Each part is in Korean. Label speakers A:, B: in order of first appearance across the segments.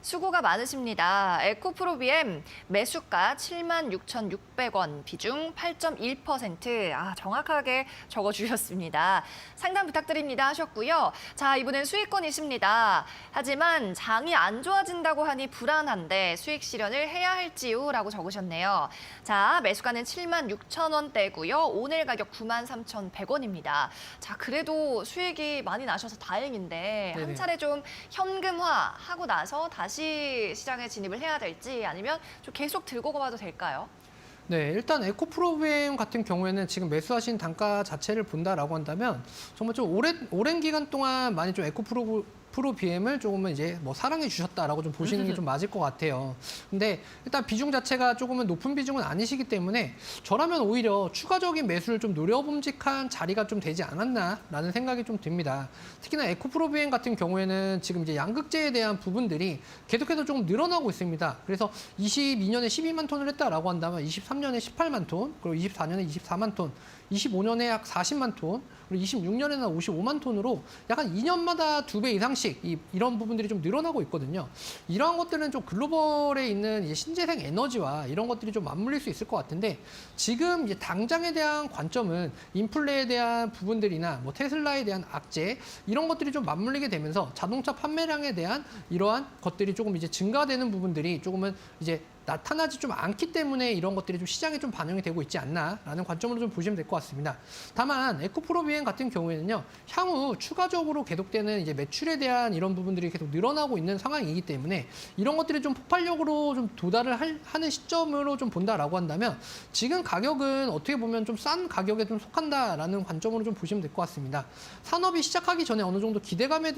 A: 수고가 많으십니다. 에코프로 BM 매수가 76,600원, 비중 8.1%. 정확하게 적어주셨습니다. 상담 부탁드립니다 하셨고요. 자, 이번엔 수익권이십니다. 하지만 장이 안 좋아진다고 하니 불안한데 수익 실현을 해야 할지요? 라고 적으셨네요. 자, 매수가는 76,000원대고요. 오늘 가격 93,100원입니다. 자, 그래도 수익이 많이 나셔서 다행인데
B: 네네.
A: 한 차례 좀 현금화하고 나서 다시 시장에 진입을 해야 될지 아니면 좀 계속 들고 가봐도 될까요?
B: 네, 일단 에코프로비엠 같은 경우에는 지금 매수하신 단가 자체를 본다라고 한다면 정말 좀 오랜 기간 동안 많이 좀 에코프로비엠을 조금은 이제 뭐 사랑해 주셨다라고 좀 보시는 게 좀 맞을 것 같아요. 근데 일단 비중 자체가 조금은 높은 비중은 아니시기 때문에 저라면 오히려 추가적인 매수를 좀 노려봄직한 자리가 좀 되지 않았나라는 생각이 좀 듭니다. 특히나 에코프로비엠 같은 경우에는 지금 이제 양극재에 대한 부분들이 계속해서 조금 늘어나고 있습니다. 그래서 22년에 12만 톤을 했다라고 한다면 23년에 18만 톤, 그리고 24년에 24만 톤, 25년에 약 40만 톤, 그리고 26년에는 55만 톤으로 약 한 2년마다 2배 이상씩 이런 부분들이 좀 늘어나고 있거든요. 이러한 것들은 좀 글로벌에 있는 이제 신재생 에너지와 이런 것들이 좀 맞물릴 수 있을 것 같은데 지금 이제 당장에 대한 관점은 인플레에 대한 부분들이나 뭐 테슬라에 대한 악재 이런 것들이 좀 맞물리게 되면서 자동차 판매량에 대한 이러한 것들이 조금 이제 증가되는 부분들이 조금은 이제 나타나지 좀 않기 때문에 이런 것들이 좀 시장에 좀 반영이 되고 있지 않나라는 관점으로 좀 보시면 될 것 같습니다. 다만 에코프로비엠 같은 경우에는요, 향후 추가적으로 계속되는 이제 매출에 대한 이런 부분들이 계속 늘어나고 있는 상황이기 때문에 이런 것들이 좀 폭발력으로 좀 도달을 하는 시점으로 좀 본다라고 한다면 지금 가격은 어떻게 보면 좀 싼 가격에 좀 속한다라는 관점으로 좀 보시면 될 것 같습니다. 산업이 시작하기 전에 어느 정도 기대감을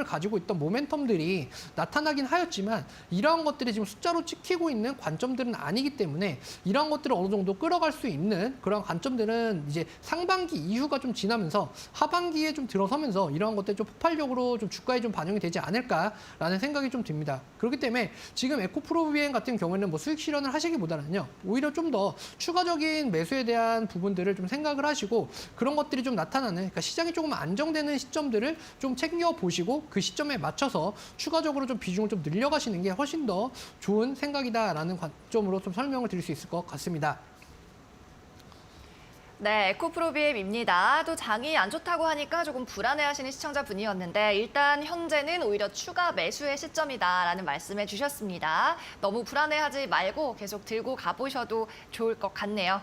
B: 가지고 있던 모멘텀들이 나타나긴 하였지만 이러한 것들이 지금 숫자로 찍히고 있는 관점들은 아니기 때문에 이러한 것들을 어느 정도 끌어갈 수 있는 그런 관점들은 이제 상반기 이후가 좀 지나면서 하반기에 좀 들어서면서 이러한 것들이 좀 폭발력으로 좀 주가에 좀 반영이 되지 않을까라는 생각이 좀 듭니다. 그렇기 때문에 지금 에코프로비엠 같은 경우에는 뭐 수익 실현을 하시기보다는요, 오히려 좀 더 추가적인 매수에 대한 부분들을 좀 생각을 하시고 그런 것들이 좀 나타나는, 그러니까 시장이 조금 안정되는 시점들을 좀 챙겨보시고 그 시점에 맞춰서 추가적으로 좀 비중을 좀 늘려가시는 게 훨씬 더 좋은 생각이다라는 관점으로 좀 설명을 드릴 수 있을 것 같습니다.
A: 네, 에코프로비엠입니다. 또 장이 안 좋다고 하니까 조금 불안해하시는 시청자분이었는데 일단 현재는 오히려 추가 매수의 시점이다라는 말씀해 주셨습니다. 너무 불안해하지 말고 계속 들고 가보셔도 좋을 것 같네요.